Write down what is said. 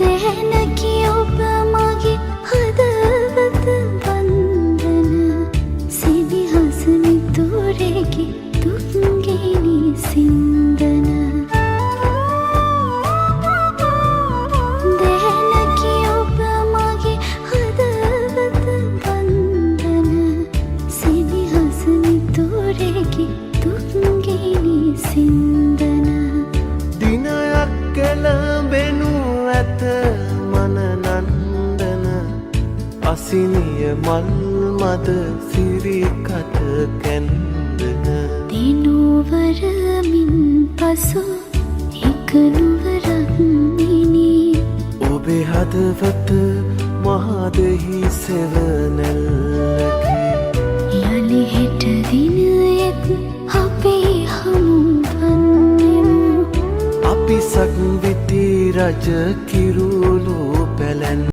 දැනකි ඔබ මගේ හදවත වන්දන සිනිහස මිතුරෙකි දුක්ගිනි සින්දන දැනකි ඔබ මගේ හදවත වන්දන සිනිහස මිතුරෙකි දුක්ගිනි සින්දන දිනයක් කෙළඹෙනු ඇත මන නන්දන අසිනිය මල් මද සිරිකට කැන්දන දිනුවරමින් පසු එක නුවරක් මිනී ඔබේ හදවත මහදෙහි සෙවනැල්ලකි යළි හෙට දිනයෙත් අපි හමුවන්නෙමු අපි සක්විති රජ කිරුළු